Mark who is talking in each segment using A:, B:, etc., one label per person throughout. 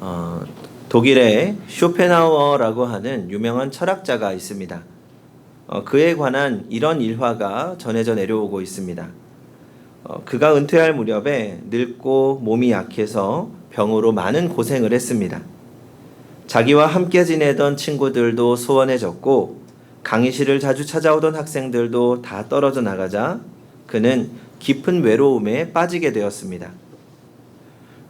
A: 어, 독일에 쇼펜하우어라고 하는 유명한 철학자가 있습니다. 그에 관한 이런 일화가 전해져 내려오고 있습니다. 그가 은퇴할 무렵에 늙고 몸이 약해서 병으로 많은 고생을 했습니다. 자기와 함께 지내던 친구들도 소원해졌고 강의실을 자주 찾아오던 학생들도 다 떨어져 나가자 그는 깊은 외로움에 빠지게 되었습니다.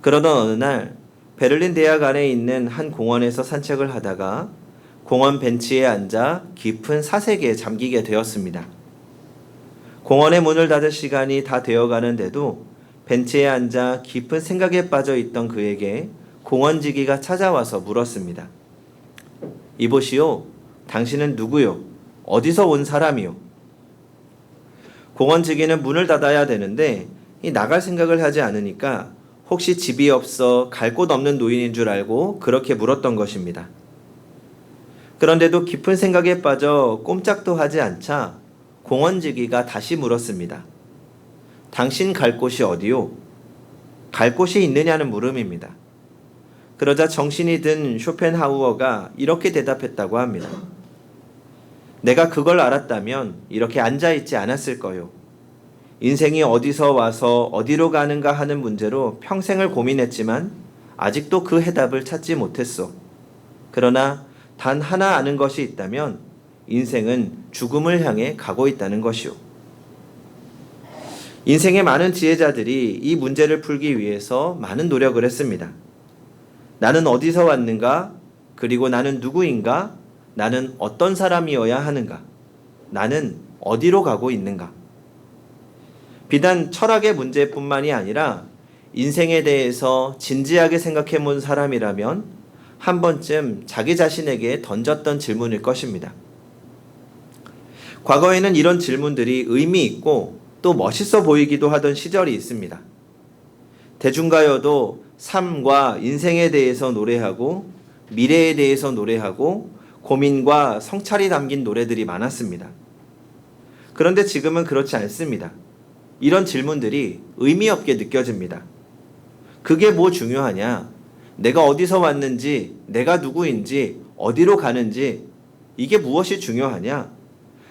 A: 그러던 어느 날 베를린 대학 안에 있는 한 공원에서 산책을 하다가 공원 벤치에 앉아 깊은 사색에 잠기게 되었습니다. 공원의 문을 닫을 시간이 다 되어가는데도 벤치에 앉아 깊은 생각에 빠져 있던 그에게 공원지기가 찾아와서 물었습니다. 이보시오, 당신은 누구요? 어디서 온 사람이요? 공원지기는 문을 닫아야 되는데 나갈 생각을 하지 않으니까 혹시 집이 없어 갈 곳 없는 노인인 줄 알고 그렇게 물었던 것입니다. 그런데도 깊은 생각에 빠져 꼼짝도 하지 않자 공원지기가 다시 물었습니다. 당신 갈 곳이 어디요? 갈 곳이 있느냐는 물음입니다. 그러자 정신이 든 쇼펜하우어가 이렇게 대답했다고 합니다. 내가 그걸 알았다면 이렇게 앉아있지 않았을 거요. 인생이 어디서 와서 어디로 가는가 하는 문제로 평생을 고민했지만 아직도 그 해답을 찾지 못했소. 그러나 단 하나 아는 것이 있다면 인생은 죽음을 향해 가고 있다는 것이오. 인생의 많은 지혜자들이 이 문제를 풀기 위해서 많은 노력을 했습니다. 나는 어디서 왔는가? 그리고 나는 누구인가? 나는 어떤 사람이어야 하는가? 나는 어디로 가고 있는가? 비단 철학의 문제뿐만이 아니라 인생에 대해서 진지하게 생각해 본 사람이라면 한 번쯤 자기 자신에게 던졌던 질문일 것입니다. 과거에는 이런 질문들이 의미 있고 또 멋있어 보이기도 하던 시절이 있습니다. 대중가요도 삶과 인생에 대해서 노래하고 미래에 대해서 노래하고 고민과 성찰이 담긴 노래들이 많았습니다. 그런데 지금은 그렇지 않습니다. 이런 질문들이 의미 없게 느껴집니다. 그게 뭐 중요하냐? 내가 어디서 왔는지, 내가 누구인지, 어디로 가는지, 이게 무엇이 중요하냐?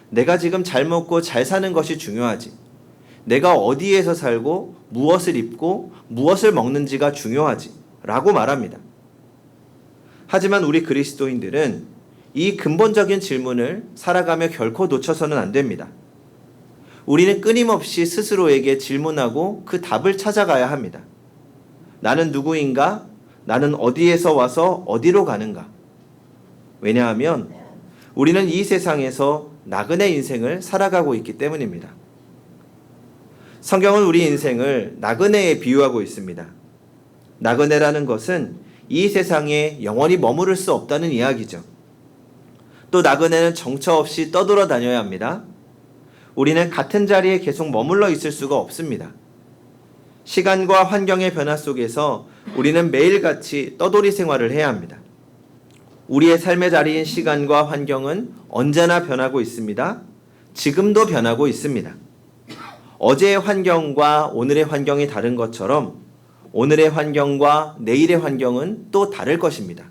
A: 내가 지금 잘 먹고 잘 사는 것이 중요하지. 내가 어디에서 살고 무엇을 입고 무엇을 먹는지가 중요하지. 라고 말합니다. 하지만 우리 그리스도인들은 이 근본적인 질문을 살아가며 결코 놓쳐서는 안 됩니다. 우리는 끊임없이 스스로에게 질문하고 그 답을 찾아가야 합니다. 나는 누구인가? 나는 어디에서 와서 어디로 가는가? 왜냐하면 우리는 이 세상에서 나그네 인생을 살아가고 있기 때문입니다. 성경은 우리 인생을 나그네에 비유하고 있습니다. 나그네라는 것은 이 세상에 영원히 머무를 수 없다는 이야기죠. 또 나그네는 정처 없이 떠돌아 다녀야 합니다. 우리는 같은 자리에 계속 머물러 있을 수가 없습니다. 시간과 환경의 변화 속에서 우리는 매일같이 떠돌이 생활을 해야 합니다. 우리의 삶의 자리인 시간과 환경은 언제나 변하고 있습니다. 지금도 변하고 있습니다. 어제의 환경과 오늘의 환경이 다른 것처럼 오늘의 환경과 내일의 환경은 또 다를 것입니다.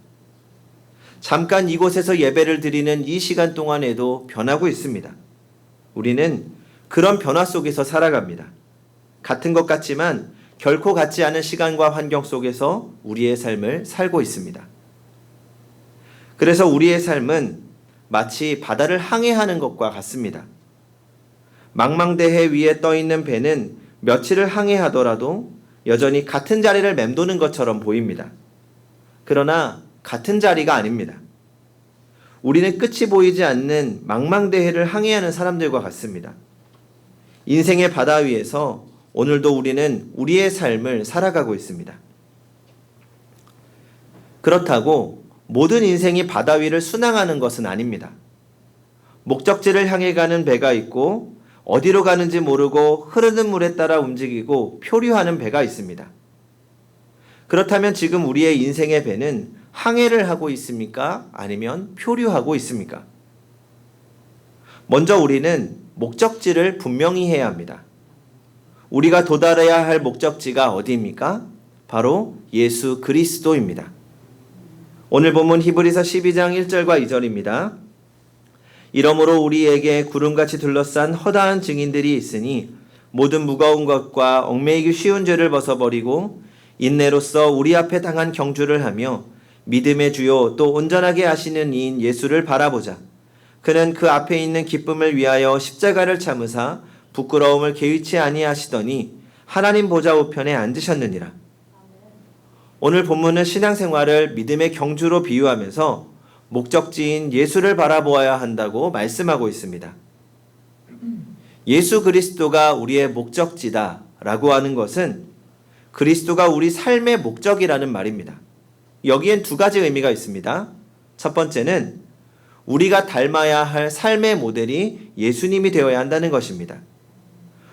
A: 잠깐 이곳에서 예배를 드리는 이 시간 동안에도 변하고 있습니다. 우리는 그런 변화 속에서 살아갑니다. 같은 것 같지만 결코 같지 않은 시간과 환경 속에서 우리의 삶을 살고 있습니다. 그래서 우리의 삶은 마치 바다를 항해하는 것과 같습니다. 망망대해 위에 떠있는 배는 며칠을 항해하더라도 여전히 같은 자리를 맴도는 것처럼 보입니다. 그러나 같은 자리가 아닙니다. 우리는 끝이 보이지 않는 망망대해를 항해하는 사람들과 같습니다. 인생의 바다 위에서 오늘도 우리는 우리의 삶을 살아가고 있습니다. 그렇다고 모든 인생이 바다 위를 순항하는 것은 아닙니다. 목적지를 향해 가는 배가 있고 어디로 가는지 모르고 흐르는 물에 따라 움직이고 표류하는 배가 있습니다. 그렇다면 지금 우리의 인생의 배는 항해를 하고 있습니까? 아니면 표류하고 있습니까? 먼저 우리는 목적지를 분명히 해야 합니다. 우리가 도달해야 할 목적지가 어디입니까? 바로 예수 그리스도입니다. 오늘 본문 히브리서 12장 1절과 2절입니다. 이러므로 우리에게 구름같이 둘러싼 허다한 증인들이 있으니 모든 무거운 것과 얽매이기 쉬운 죄를 벗어버리고 인내로써 우리 앞에 당한 경주를 하며 믿음의 주요 또 온전하게 하시는 이인 예수를 바라보자. 그는 그 앞에 있는 기쁨을 위하여 십자가를 참으사 부끄러움을 개의치 아니하시더니 하나님 보좌 우편에 앉으셨느니라. 오늘 본문은 신앙생활을 믿음의 경주로 비유하면서 목적지인 예수를 바라보아야 한다고 말씀하고 있습니다. 예수 그리스도가 우리의 목적지다 라고 하는 것은 그리스도가 우리 삶의 목적이라는 말입니다. 여기엔 두 가지 의미가 있습니다. 첫 번째는 우리가 닮아야 할 삶의 모델이 예수님이 되어야 한다는 것입니다.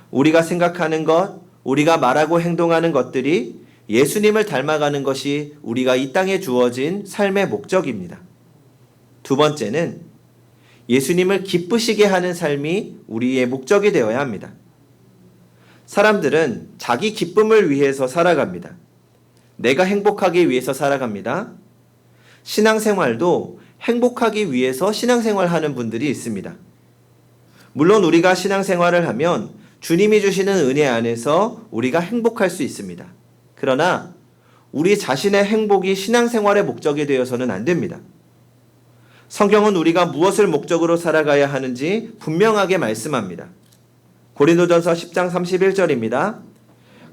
A: 우리가 생각하는 것, 우리가 말하고 행동하는 것들이 예수님을 닮아가는 것이 우리가 이 땅에 주어진 삶의 목적입니다. 두 번째는 예수님을 기쁘시게 하는 삶이 우리의 목적이 되어야 합니다. 사람들은 자기 기쁨을 위해서 살아갑니다. 내가 행복하기 위해서 살아갑니다. 신앙생활도 행복하기 위해서 신앙생활하는 분들이 있습니다. 물론 우리가 신앙생활을 하면 주님이 주시는 은혜 안에서 우리가 행복할 수 있습니다. 그러나 우리 자신의 행복이 신앙생활의 목적이 되어서는 안 됩니다. 성경은 우리가 무엇을 목적으로 살아가야 하는지 분명하게 말씀합니다. 고린도전서 10장 31절입니다.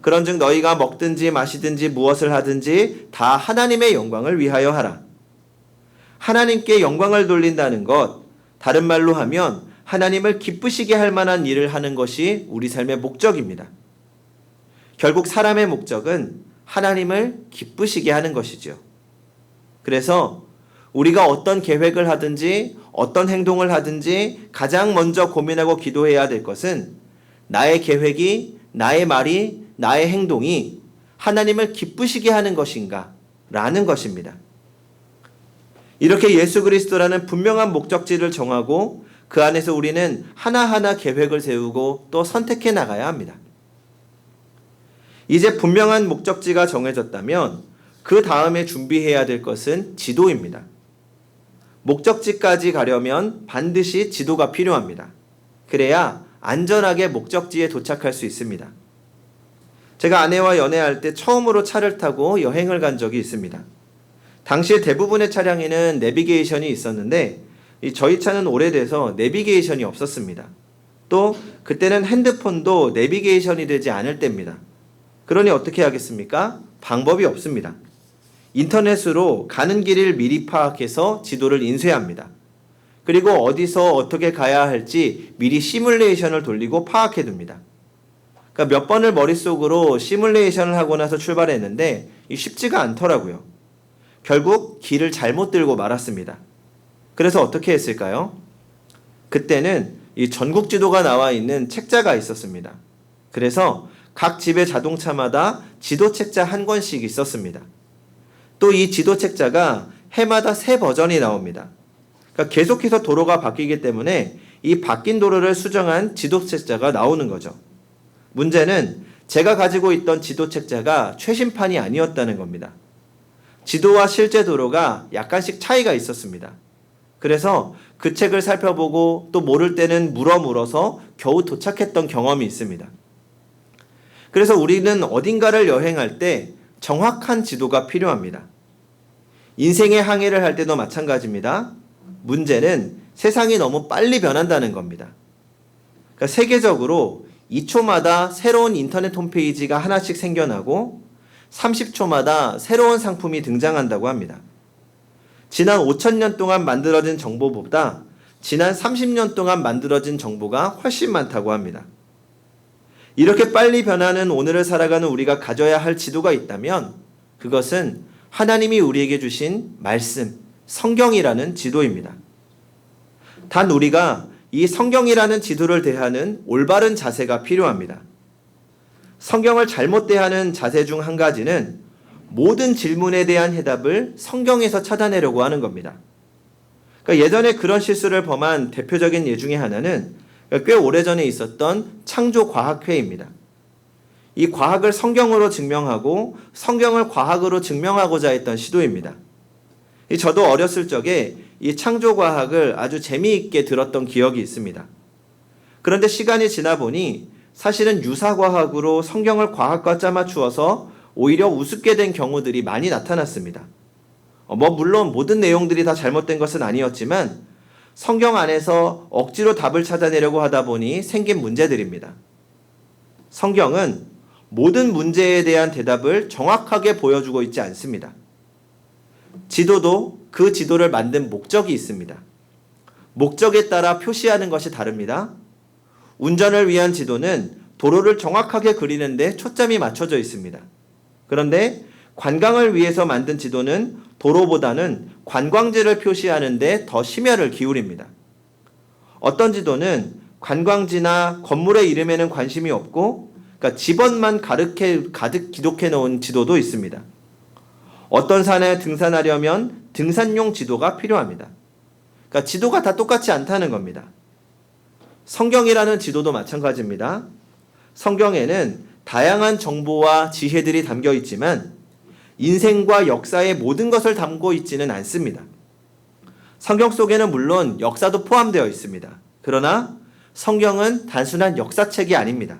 A: 그런즉 너희가 먹든지 마시든지 무엇을 하든지 다 하나님의 영광을 위하여 하라. 하나님께 영광을 돌린다는 것, 다른 말로 하면 하나님을 기쁘시게 할 만한 일을 하는 것이 우리 삶의 목적입니다. 결국 사람의 목적은 하나님을 기쁘시게 하는 것이죠. 그래서 우리가 어떤 계획을 하든지 어떤 행동을 하든지 가장 먼저 고민하고 기도해야 될 것은 나의 계획이, 나의 말이, 나의 행동이 하나님을 기쁘시게 하는 것인가 라는 것입니다. 이렇게 예수 그리스도라는 분명한 목적지를 정하고 그 안에서 우리는 하나하나 계획을 세우고 또 선택해 나가야 합니다. 이제 분명한 목적지가 정해졌다면 그 다음에 준비해야 될 것은 지도입니다. 목적지까지 가려면 반드시 지도가 필요합니다. 그래야 안전하게 목적지에 도착할 수 있습니다. 제가 아내와 연애할 때 처음으로 차를 타고 여행을 간 적이 있습니다. 당시에 대부분의 차량에는 내비게이션이 있었는데 저희 차는 오래돼서 내비게이션이 없었습니다. 또 그때는 핸드폰도 내비게이션이 되지 않을 때입니다. 그러니 어떻게 하겠습니까? 방법이 없습니다. 인터넷으로 가는 길을 미리 파악해서 지도를 인쇄합니다. 그리고 어디서 어떻게 가야 할지 미리 시뮬레이션을 돌리고 파악해 둡니다. 그러니까 몇 번을 머릿속으로 시뮬레이션을 하고 나서 출발했는데 쉽지가 않더라고요. 결국 길을 잘못 들고 말았습니다. 그래서 어떻게 했을까요? 그때는 이 전국 지도가 나와 있는 책자가 있었습니다. 그래서 각 집의 자동차마다 지도 책자 한 권씩 있었습니다. 또 이 지도 책자가 해마다 새 버전이 나옵니다. 그러니까 계속해서 도로가 바뀌기 때문에 이 바뀐 도로를 수정한 지도 책자가 나오는 거죠. 문제는 제가 가지고 있던 지도 책자가 최신판이 아니었다는 겁니다. 지도와 실제 도로가 약간씩 차이가 있었습니다. 그래서 그 책을 살펴보고 또 모를 때는 물어서 겨우 도착했던 경험이 있습니다. 그래서 우리는 어딘가를 여행할 때 정확한 지도가 필요합니다. 인생의 항해를 할 때도 마찬가지입니다. 문제는 세상이 너무 빨리 변한다는 겁니다. 그러니까 세계적으로 2초마다 새로운 인터넷 홈페이지가 하나씩 생겨나고 30초마다 새로운 상품이 등장한다고 합니다. 지난 5,000년 동안 만들어진 정보보다 지난 30년 동안 만들어진 정보가 훨씬 많다고 합니다. 이렇게 빨리 변하는 오늘을 살아가는 우리가 가져야 할 지도가 있다면 그것은 하나님이 우리에게 주신 말씀, 성경이라는 지도입니다. 단 우리가 이 성경이라는 지도를 대하는 올바른 자세가 필요합니다. 성경을 잘못 대하는 자세 중 한 가지는 모든 질문에 대한 해답을 성경에서 찾아내려고 하는 겁니다. 그러니까 예전에 그런 실수를 범한 대표적인 예 중에 하나는 꽤 오래전에 있었던 창조과학회입니다. 이 과학을 성경으로 증명하고 성경을 과학으로 증명하고자 했던 시도입니다. 저도 어렸을 적에 이 창조과학을 아주 재미있게 들었던 기억이 있습니다. 그런데 시간이 지나 보니 사실은 유사과학으로 성경을 과학과 짜맞추어서 오히려 우습게 된 경우들이 많이 나타났습니다. 물론 모든 내용들이 다 잘못된 것은 아니었지만 성경 안에서 억지로 답을 찾아내려고 하다 보니 생긴 문제들입니다. 성경은 모든 문제에 대한 대답을 정확하게 보여주고 있지 않습니다. 지도도 그 지도를 만든 목적이 있습니다. 목적에 따라 표시하는 것이 다릅니다. 운전을 위한 지도는 도로를 정확하게 그리는데 초점이 맞춰져 있습니다. 그런데 관광을 위해서 만든 지도는 도로보다는 관광지를 표시하는데 더 심혈을 기울입니다. 어떤 지도는 관광지나 건물의 이름에는 관심이 없고 그러니까 지번만 가득 기록해 놓은 지도도 있습니다. 어떤 산에 등산하려면 등산용 지도가 필요합니다. 그러니까 지도가 다 똑같지 않다는 겁니다. 성경이라는 지도도 마찬가지입니다. 성경에는 다양한 정보와 지혜들이 담겨 있지만 인생과 역사의 모든 것을 담고 있지는 않습니다. 성경 속에는 물론 역사도 포함되어 있습니다. 그러나 성경은 단순한 역사책이 아닙니다.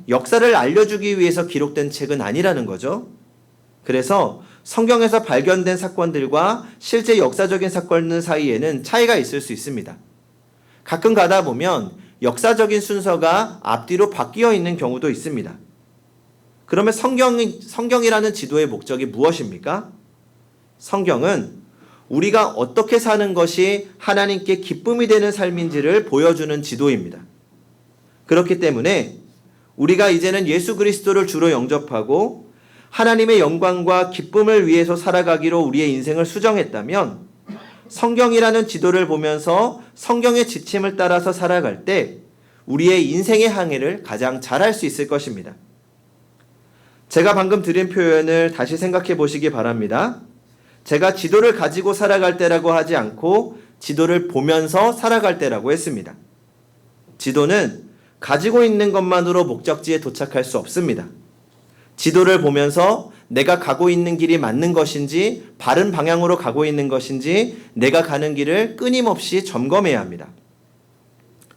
A: 역사를 알려주기 위해서 기록된 책은 아니라는 거죠. 그래서 성경에서 발견된 사건들과 실제 역사적인 사건 사이에는 차이가 있을 수 있습니다. 가끔 가다 보면 역사적인 순서가 앞뒤로 바뀌어 있는 경우도 있습니다. 그러면 성경이라는 지도의 목적이 무엇입니까? 성경은 우리가 어떻게 사는 것이 하나님께 기쁨이 되는 삶인지를 보여주는 지도입니다. 그렇기 때문에 우리가 이제는 예수 그리스도를 주로 영접하고 하나님의 영광과 기쁨을 위해서 살아가기로 우리의 인생을 수정했다면 성경이라는 지도를 보면서 성경의 지침을 따라서 살아갈 때 우리의 인생의 항해를 가장 잘할 수 있을 것입니다. 제가 방금 드린 표현을 다시 생각해 보시기 바랍니다. 제가 지도를 가지고 살아갈 때라고 하지 않고 지도를 보면서 살아갈 때라고 했습니다. 지도는 가지고 있는 것만으로 목적지에 도착할 수 없습니다. 지도를 보면서 내가 가고 있는 길이 맞는 것인지 바른 방향으로 가고 있는 것인지 내가 가는 길을 끊임없이 점검해야 합니다.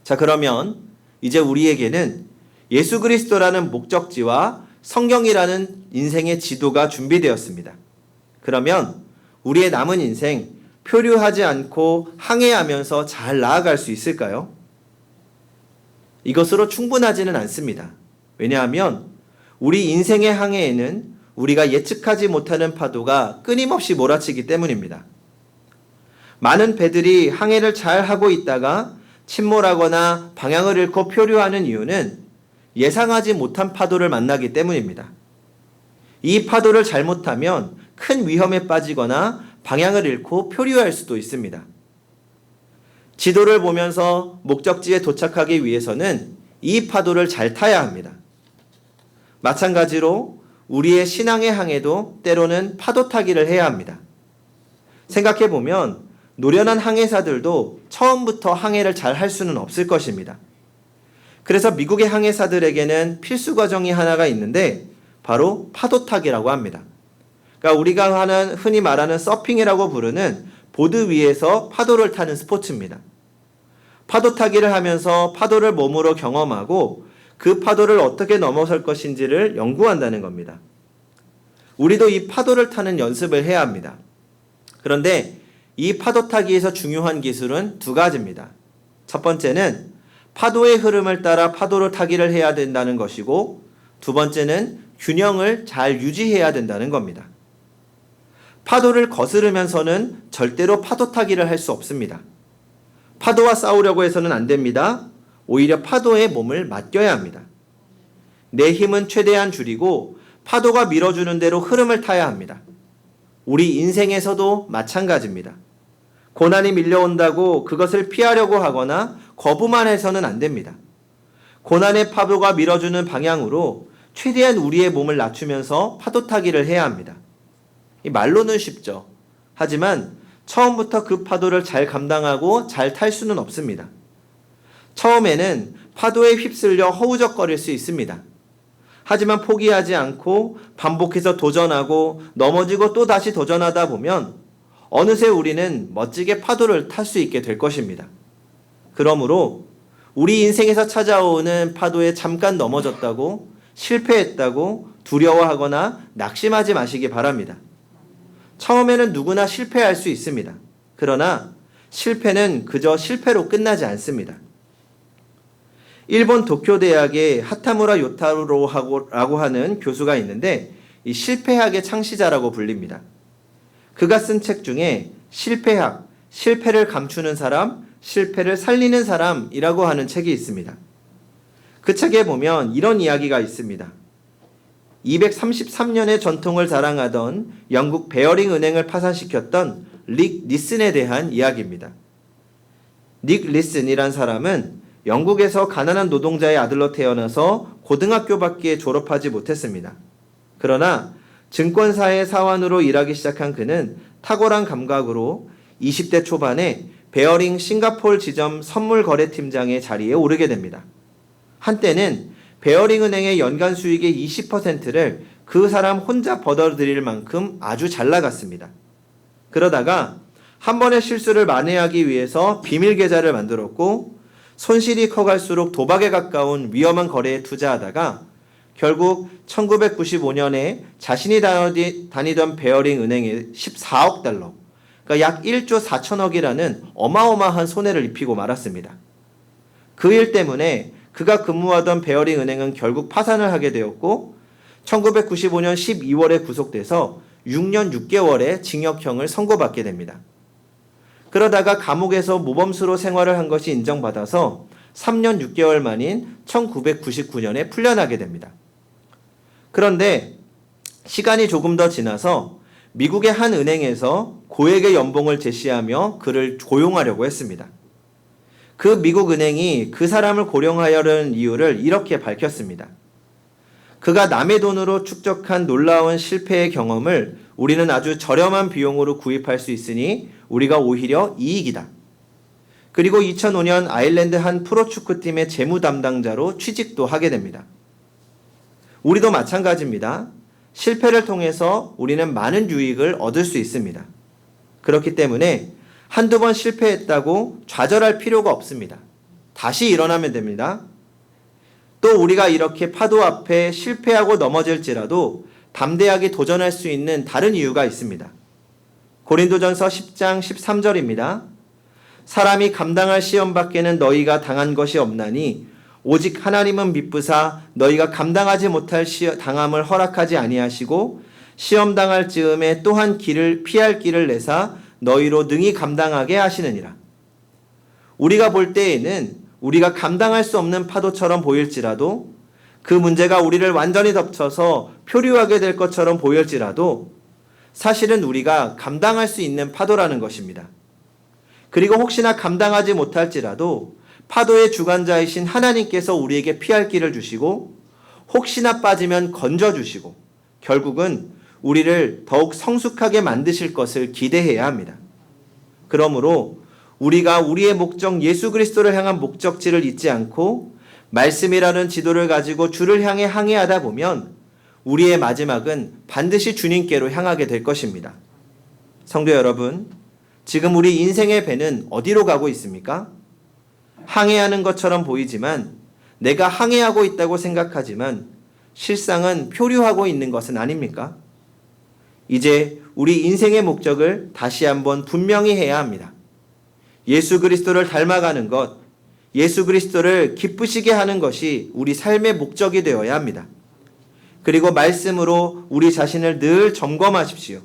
A: 자, 그러면 이제 우리에게는 예수 그리스도라는 목적지와 성경이라는 인생의 지도가 준비되었습니다. 그러면 우리의 남은 인생 표류하지 않고 항해하면서 잘 나아갈 수 있을까요? 이것으로 충분하지는 않습니다. 왜냐하면 우리 인생의 항해에는 우리가 예측하지 못하는 파도가 끊임없이 몰아치기 때문입니다. 많은 배들이 항해를 잘 하고 있다가 침몰하거나 방향을 잃고 표류하는 이유는 예상하지 못한 파도를 만나기 때문입니다. 이 파도를 잘못하면 큰 위험에 빠지거나 방향을 잃고 표류할 수도 있습니다. 지도를 보면서 목적지에 도착하기 위해서는 이 파도를 잘 타야 합니다. 마찬가지로 우리의 신앙의 항해도 때로는 파도 타기를 해야 합니다. 생각해보면 노련한 항해사들도 처음부터 항해를 잘 할 수는 없을 것입니다. 그래서 미국의 항해사들에게는 필수 과정이 하나가 있는데 바로 파도 타기라고 합니다. 그러니까 우리가 흔히 말하는 서핑이라고 부르는 보드 위에서 파도를 타는 스포츠입니다. 파도 타기를 하면서 파도를 몸으로 경험하고 그 파도를 어떻게 넘어설 것인지를 연구한다는 겁니다. 우리도 이 파도를 타는 연습을 해야 합니다. 그런데 이 파도 타기에서 중요한 기술은 두 가지입니다. 첫 번째는 파도의 흐름을 따라 파도를 타기를 해야 된다는 것이고 두 번째는 균형을 잘 유지해야 된다는 겁니다. 파도를 거스르면서는 절대로 파도 타기를 할 수 없습니다. 파도와 싸우려고 해서는 안 됩니다. 오히려 파도에 몸을 맡겨야 합니다. 내 힘은 최대한 줄이고 파도가 밀어주는 대로 흐름을 타야 합니다. 우리 인생에서도 마찬가지입니다. 고난이 밀려온다고 그것을 피하려고 하거나 거부만 해서는 안 됩니다. 고난의 파도가 밀어주는 방향으로 최대한 우리의 몸을 낮추면서 파도 타기를 해야 합니다. 이 말로는 쉽죠. 하지만 처음부터 그 파도를 잘 감당하고 잘 탈 수는 없습니다. 처음에는 파도에 휩쓸려 허우적거릴 수 있습니다. 하지만 포기하지 않고 반복해서 도전하고 넘어지고 또 다시 도전하다 보면 어느새 우리는 멋지게 파도를 탈 수 있게 될 것입니다. 그러므로 우리 인생에서 찾아오는 파도에 잠깐 넘어졌다고, 실패했다고 두려워하거나 낙심하지 마시기 바랍니다. 처음에는 누구나 실패할 수 있습니다. 그러나 실패는 그저 실패로 끝나지 않습니다. 일본 도쿄대학의 하타무라 요타로라고 하는 교수가 있는데 이 실패학의 창시자라고 불립니다. 그가 쓴 책 중에 실패학, 실패를 감추는 사람, 실패를 살리는 사람이라고 하는 책이 있습니다. 그 책에 보면 이런 이야기가 있습니다. 233년의 전통을 자랑하던 영국 베어링 은행을 파산시켰던 릭 니슨에 대한 이야기입니다. 릭 니슨이란 사람은 영국에서 가난한 노동자의 아들로 태어나서 고등학교밖에 졸업하지 못했습니다. 그러나 증권사의 사원으로 일하기 시작한 그는 탁월한 감각으로 20대 초반에 베어링 싱가포르 지점 선물거래팀장의 자리에 오르게 됩니다. 한때는 베어링 은행의 연간 수익의 20%를 그 사람 혼자 벌어들일 만큼 아주 잘 나갔습니다. 그러다가 한 번의 실수를 만회하기 위해서 비밀 계좌를 만들었고 손실이 커갈수록 도박에 가까운 위험한 거래에 투자하다가 결국 1995년에 자신이 다니던 베어링 은행에 14억 달러, 그러니까 약 1조 4천억이라는 어마어마한 손해를 입히고 말았습니다. 그 일 때문에 그가 근무하던 베어링 은행은 결국 파산을 하게 되었고 1995년 12월에 구속돼서 6년 6개월의 징역형을 선고받게 됩니다. 그러다가 감옥에서 모범수로 생활을 한 것이 인정받아서 3년 6개월 만인 1999년에 풀려나게 됩니다. 그런데 시간이 조금 더 지나서 미국의 한 은행에서 고액의 연봉을 제시하며 그를 고용하려고 했습니다. 그 미국 은행이 그 사람을 고용하려는 이유를 이렇게 밝혔습니다. 그가 남의 돈으로 축적한 놀라운 실패의 경험을 우리는 아주 저렴한 비용으로 구입할 수 있으니 우리가 오히려 이익이다. 그리고 2005년 아일랜드 한 프로축구팀의 재무 담당자로 취직도 하게 됩니다. 우리도 마찬가지입니다. 실패를 통해서 우리는 많은 유익을 얻을 수 있습니다. 그렇기 때문에 한두 번 실패했다고 좌절할 필요가 없습니다. 다시 일어나면 됩니다. 또 우리가 이렇게 파도 앞에 실패하고 넘어질지라도 담대하게 도전할 수 있는 다른 이유가 있습니다. 고린도전서 10장 13절입니다. 사람이 감당할 시험 밖에는 너희가 당한 것이 없나니 오직 하나님은 미쁘사 너희가 감당하지 못할 당함을 허락하지 아니하시고 시험 당할 즈음에 또한 피할 길을 내사 너희로 능히 감당하게 하시느니라. 우리가 볼 때에는 우리가 감당할 수 없는 파도처럼 보일지라도 그 문제가 우리를 완전히 덮쳐서 표류하게 될 것처럼 보일지라도 사실은 우리가 감당할 수 있는 파도라는 것입니다. 그리고 혹시나 감당하지 못할지라도 파도의 주관자이신 하나님께서 우리에게 피할 길을 주시고 혹시나 빠지면 건져주시고 결국은 우리를 더욱 성숙하게 만드실 것을 기대해야 합니다. 그러므로 우리가 우리의 목적 예수 그리스도를 향한 목적지를 잊지 않고 말씀이라는 지도를 가지고 주를 향해 항해하다 보면 우리의 마지막은 반드시 주님께로 향하게 될 것입니다. 성도 여러분, 지금 우리 인생의 배는 어디로 가고 있습니까? 항해하는 것처럼 보이지만 내가 항해하고 있다고 생각하지만 실상은 표류하고 있는 것은 아닙니까? 이제 우리 인생의 목적을 다시 한번 분명히 해야 합니다. 예수 그리스도를 닮아가는 것, 예수 그리스도를 기쁘시게 하는 것이 우리 삶의 목적이 되어야 합니다. 그리고 말씀으로 우리 자신을 늘 점검하십시오.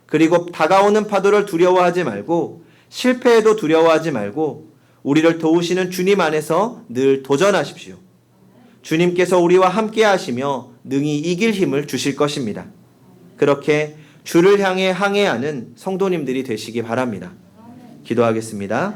A: 그리고 다가오는 파도를 두려워하지 말고 실패에도 두려워하지 말고 우리를 도우시는 주님 안에서 늘 도전하십시오. 주님께서 우리와 함께 하시며 능히 이길 힘을 주실 것입니다. 그렇게 주를 향해 항해하는 성도님들이 되시기 바랍니다. 기도하겠습니다.